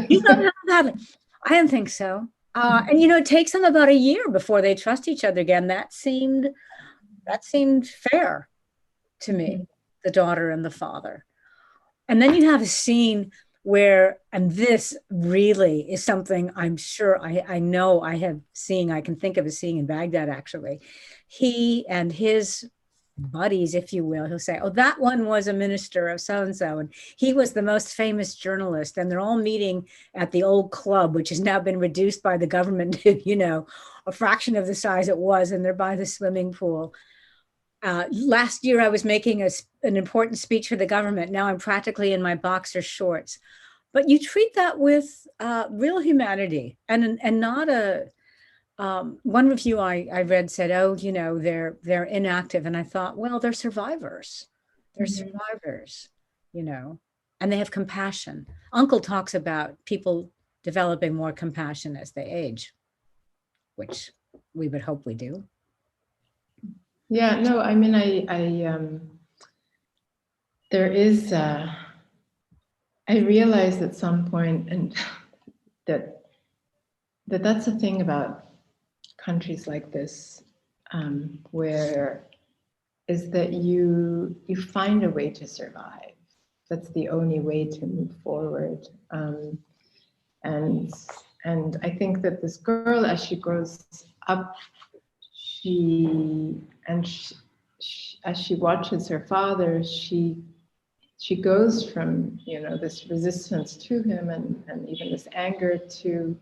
Speaker 2: You thought it badly? I didn't think so. And it takes them about a year before they trust each other again. That seemed fair to me, the daughter and the father. And then you have a scene where, and this really is something I'm sure I know I have seen, I can think of as seeing in Baghdad actually. He and his buddies, if you will, he'll say, oh, that one was a minister of so-and-so, and he was the most famous journalist, and they're all meeting at the old club, which has now been reduced by the government to, you know, a fraction of the size it was, and they're by the swimming pool. Last year, I was making an important speech for the government. Now I'm practically in my boxer shorts. But you treat that with real humanity and not a, one review I read said, oh, you know, they're inactive. And I thought, well, they're survivors. They're survivors, you know, and they have compassion. Uncle talks about people developing more compassion as they age, which we would hope we do.
Speaker 3: Yeah, no, I mean, there is, I realized at some point, and that's the thing about countries like this, where is that you find a way to survive. That's the only way to move forward. And I think that this girl, as she grows up, as she watches her father, she goes from, you know, this resistance to him and even this anger to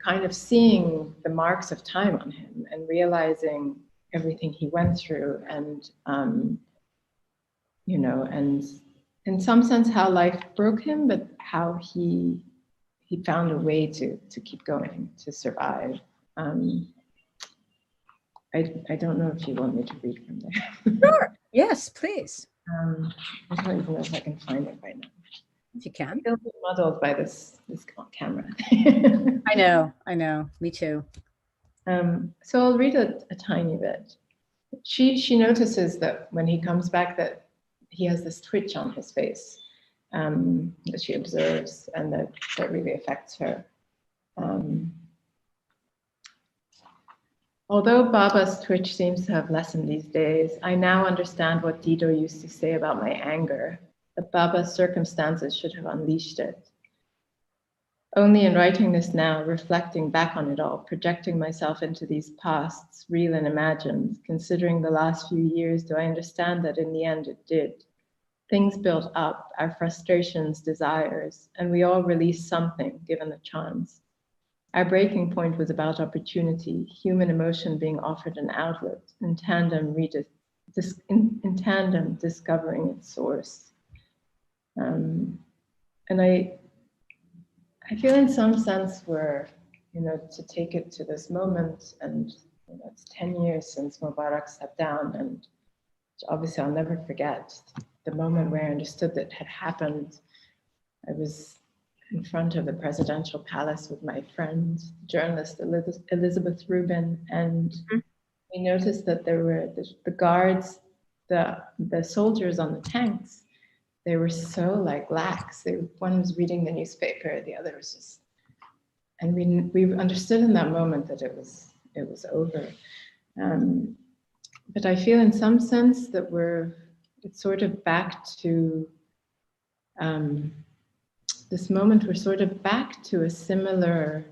Speaker 3: kind of seeing the marks of time on him and realizing everything he went through, and you know, and in some sense how life broke him, but how he found a way to keep going, to survive. I don't know if you want me to read from there.
Speaker 2: Sure. Yes, please.
Speaker 3: I don't even know if I can find it right now.
Speaker 2: If you can.
Speaker 3: I feel a bit muddled by this camera.
Speaker 2: I know. Me too.
Speaker 3: So I'll read a tiny bit. She notices that when he comes back that he has this twitch on his face, that she observes, and that really affects her. Although Baba's twitch seems to have lessened these days, I now understand what Dido used to say about my anger, that Baba's circumstances should have unleashed it. Only in writing this now, reflecting back on it all, projecting myself into these pasts, real and imagined, considering the last few years, do I understand that in the end it did. Things built up, our frustrations, desires, and we all released something, given the chance. Our breaking point was about opportunity, human emotion being offered an outlet, in tandem discovering its source. And I feel in some sense we're, you know, to take it to this moment, and you know, it's 10 years since Mubarak stepped down, and obviously I'll never forget the moment where I understood that had happened. I was in front of the presidential palace with my friend, journalist Elizabeth Rubin, and we noticed that there were the guards, the soldiers on the tanks. They were so like lax. One was reading the newspaper, the other was just, and we understood in that moment that it was over. But I feel in some sense that it's sort of back to this moment. We're sort of back to a similar.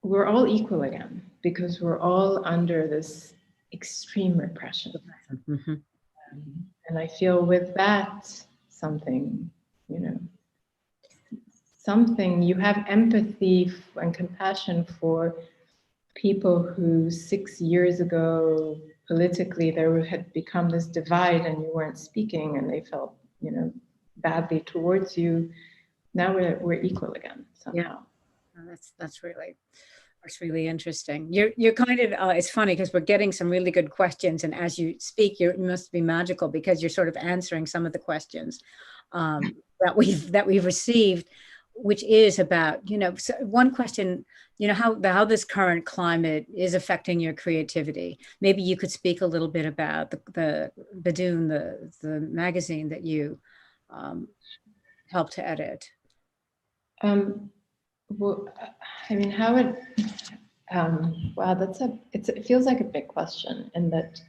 Speaker 3: We're all equal again because we're all under this extreme repression. Mm-hmm. And I feel with that something, you know, you have empathy and compassion for people who 6 years ago politically there had become this divide and you weren't speaking and they felt, you know, badly towards you. Now we're equal again somehow.
Speaker 2: Yeah. That's really interesting. You're kind of it's funny because we're getting some really good questions, and as you speak, you must be magical because you're sort of answering some of the questions that we've received, which is about, you know, so one question, you know, how this current climate is affecting your creativity. Maybe you could speak a little bit about the Badoon, the magazine that you helped to edit.
Speaker 3: Well, I mean, how it, wow, it feels like a big question, in that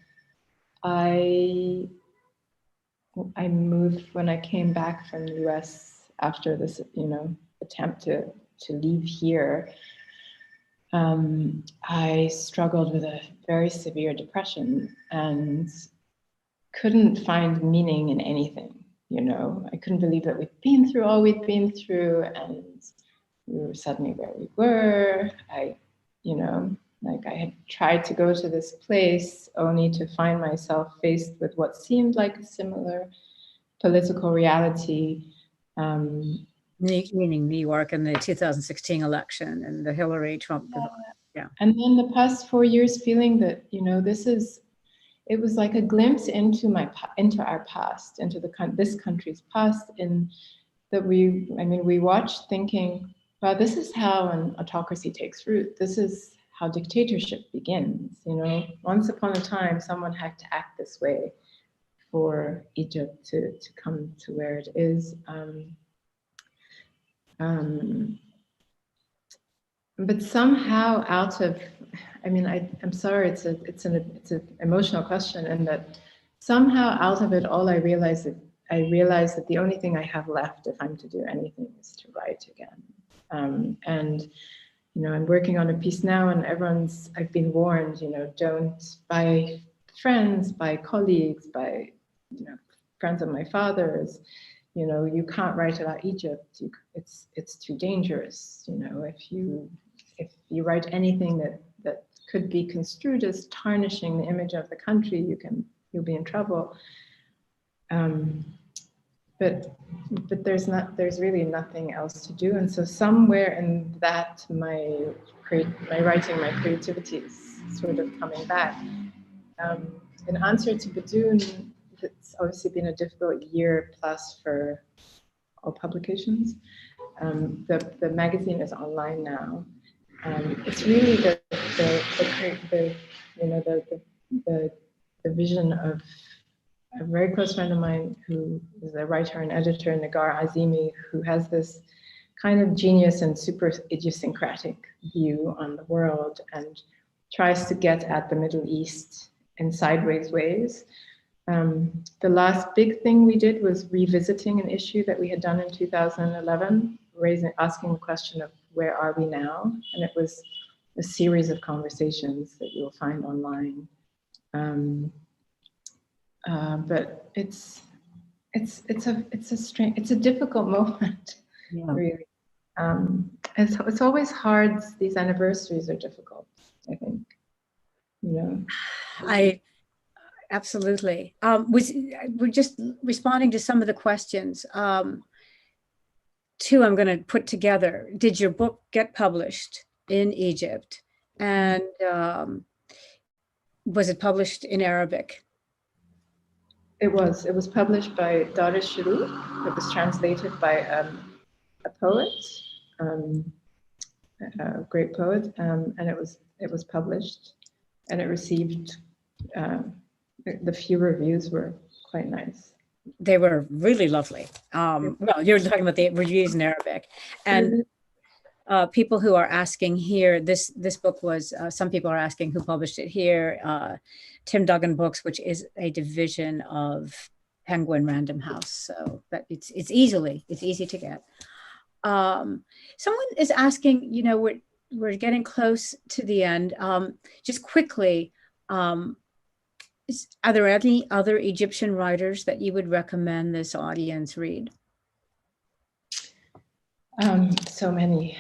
Speaker 3: I I moved when I came back from the US after this, attempt to leave here. I struggled with a very severe depression and couldn't find meaning in anything. I couldn't believe that we'd been through all we'd been through, and we were suddenly where we were. I had tried to go to this place only to find myself faced with what seemed like a similar political reality.
Speaker 2: Meaning New York and the 2016 election and the Hillary Trump. Yeah.
Speaker 3: And then the past 4 years feeling that, it was like a glimpse into our past, into this country's past, in that we watched thinking, well, this is how an autocracy takes root. This is how dictatorship begins. Once upon a time, someone had to act this way for Egypt to come to where it is. But somehow out of, I'm sorry, it's an emotional question, and that somehow out of it all, I realized that the only thing I have left, if I'm to do anything, is to write again. And I'm working on a piece now, and I've been warned, don't, by friends, by colleagues, by friends of my father's, you can't write about Egypt. It's too dangerous. If you write anything that could be construed as tarnishing the image of the country, you'll be in trouble. But there's really nothing else to do. And so somewhere in that, my writing, my creativity is sort of coming back. In answer to Badoon, it's obviously been a difficult year plus for all publications. The magazine is online now. It's really the vision of a very close friend of mine who is a writer and editor, Nagar Azimi, who has this kind of genius and super idiosyncratic view on the world and tries to get at the Middle East in sideways ways. The last big thing we did was revisiting an issue that we had done in 2011, asking the question of where are we now? And it was a series of conversations that you'll find online. But it's a difficult moment, yeah. Really. It's always hard. These anniversaries are difficult, I think.
Speaker 2: Absolutely. We're just responding to some of the questions. Two I'm going to put together. Did your book get published in Egypt? And was it published in Arabic?
Speaker 3: It was published by Dar al-Shuru. It was translated by a poet, a great poet, and it was published, and it received. The few reviews were quite nice.
Speaker 2: They were really lovely. Well, you're talking about the reviews in Arabic, and people who are asking here, this book was, some people are asking who published it here, Tim Duggan Books, which is a division of Penguin Random House. So that it's easy to get. Someone is asking, we're getting close to the end. Just quickly, are there any other Egyptian writers that you would recommend this audience read?
Speaker 3: So many.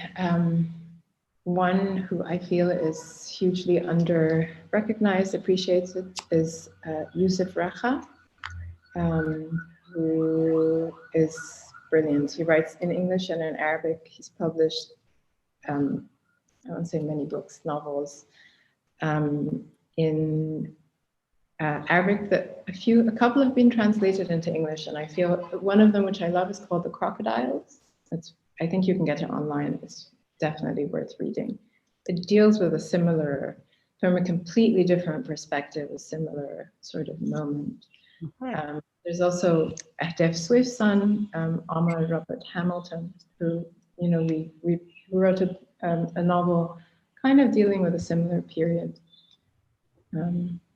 Speaker 3: One who I feel is hugely under-recognized, appreciated, is Yusuf Raja, who is brilliant. He writes in English and in Arabic. He's published, I won't say many books, novels, in Arabic. A couple have been translated into English, and I feel one of them, which I love, is called The Crocodiles. I think you can get it online. It's definitely worth reading. It deals with from a completely different perspective, a similar sort of moment. Okay. There's also Ahdaf Swift's son, Omar Robert Hamilton, who, we wrote a novel kind of dealing with a similar period.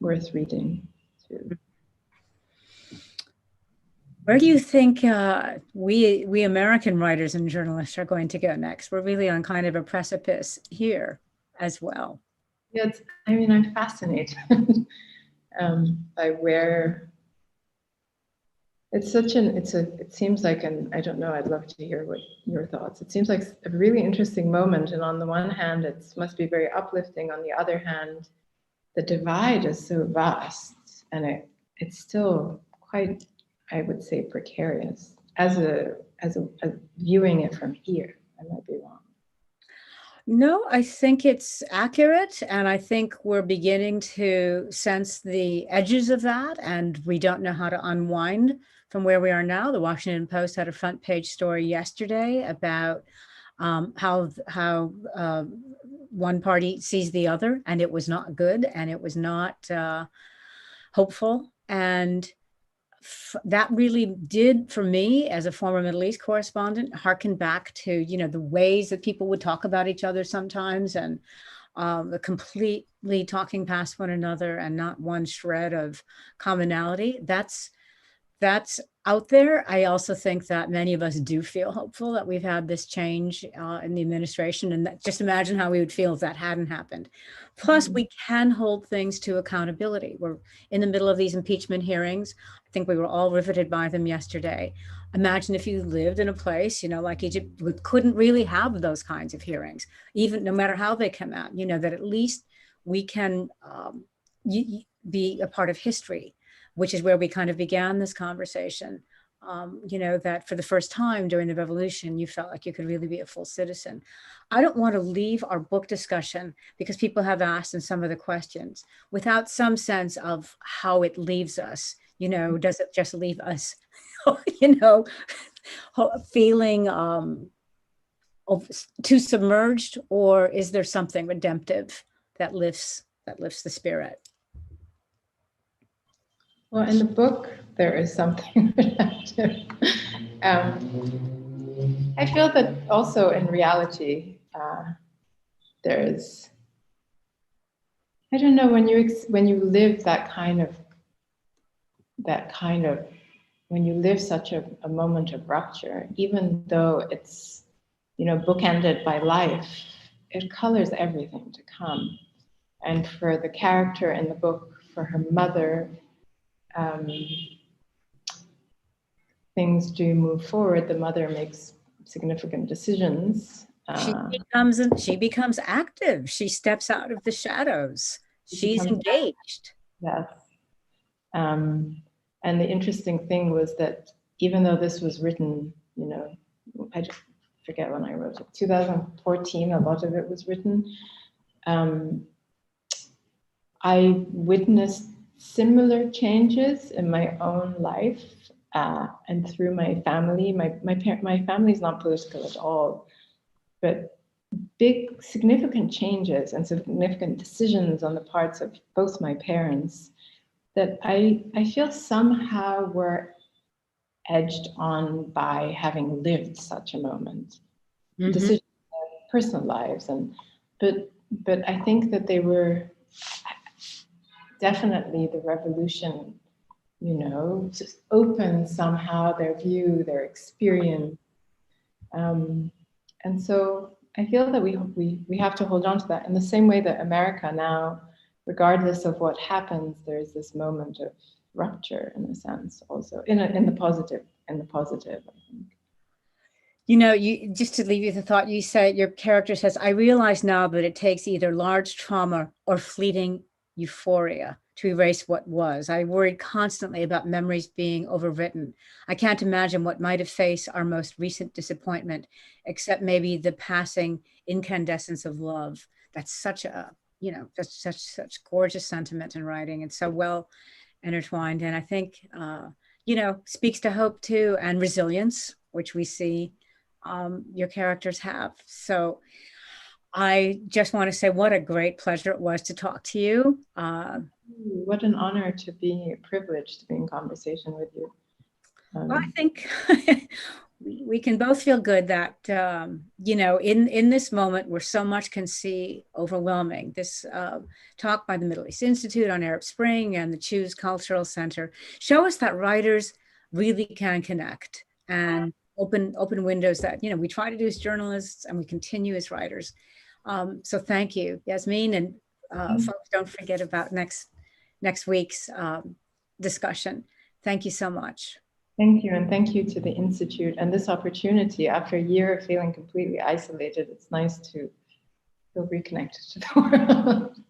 Speaker 3: Worth reading too.
Speaker 2: Where do you think we American writers and journalists are going to go next? We're really on kind of a precipice here as well.
Speaker 3: Yeah, I mean, I'm fascinated by where it's such an, it seems like I don't know, I'd love to hear what your thoughts. It seems like a really interesting moment. And on the one hand, it must be very uplifting. On the other hand, the divide is so vast, and it's still quite, I would say, precarious as viewing it from here. I might be wrong.
Speaker 2: No, I think it's accurate. And I think we're beginning to sense the edges of that. And we don't know how to unwind from where we are now. The Washington Post had a front page story yesterday about how one party sees the other, and it was not good, and it was not hopeful. And that really did, for me, as a former Middle East correspondent, harken back to, you know, the ways that people would talk about each other sometimes, and completely talking past one another and not one shred of commonality. That's out there. I also think that many of us do feel hopeful that we've had this change in the administration, and that, just imagine how we would feel if that hadn't happened. Plus, we can hold things to accountability. We're in the middle of these impeachment hearings. I think we were all riveted by them yesterday. Imagine if you lived in a place, you know, like Egypt, we couldn't really have those kinds of hearings, even no matter how they come out, you know, that at least we can be a part of history, which is where we kind of began this conversation. You know, that for the first time during the revolution, you felt like you could really be a full citizen. I don't want to leave our book discussion, because people have asked in some of the questions, without some sense of how it leaves us. You know, does it just leave us, you know, feeling too submerged, or is there something redemptive that lifts the spirit?
Speaker 3: Well, in the book, there is something redemptive. I feel that also in reality, there is, I don't know, when you live when you live such a moment of rupture, even though it's, you know, bookended by life, it colors everything to come. And for the character in the book, for her mother, things do move forward. The mother makes significant decisions.
Speaker 2: She becomes active. She steps out of the shadows. She's engaged.
Speaker 3: Yes. And the interesting thing was that even though this was written, you know, I just forget when I wrote it, 2014, a lot of it was written. I witnessed similar changes in my own life and through my family. My family is not political at all, but big significant changes and significant decisions on the parts of both my parents that I feel somehow were edged on by having lived such a moment. Mm-hmm. Decisions in personal lives, but I think that they were definitely the revolution, you know, just opened somehow their view, their experience. And so I feel that we have to hold on to that in the same way that America now, regardless of what happens, there's this moment of rupture in a sense, also in the positive, I think.
Speaker 2: You know, you just to leave you the thought, you say your character says, "I realize now that it takes either large trauma or fleeting euphoria to erase what was. I worried constantly about memories being overwritten. I can't imagine what might have faced our most recent disappointment, except maybe the passing incandescence of love." That's such a, you know, that's such gorgeous sentiment in writing, and so well intertwined. And I think, you know, speaks to hope too, and resilience, which we see your characters have. So I just want to say what a great pleasure it was to talk to you.
Speaker 3: What an honor to be privileged to be in conversation with you.
Speaker 2: Well, I think we can both feel good that, you know, in this moment where so much can seem overwhelming, this talk by the Middle East Institute on Arab Spring and the Cheuse Cultural Center show us that writers really can connect and open windows that, you know, we try to do as journalists and we continue as writers. So thank you, Yasmine, and folks, don't forget about next week's discussion. Thank you so much.
Speaker 3: Thank you, and thank you to the Institute and this opportunity. After a year of feeling completely isolated, it's nice to feel reconnected to the world.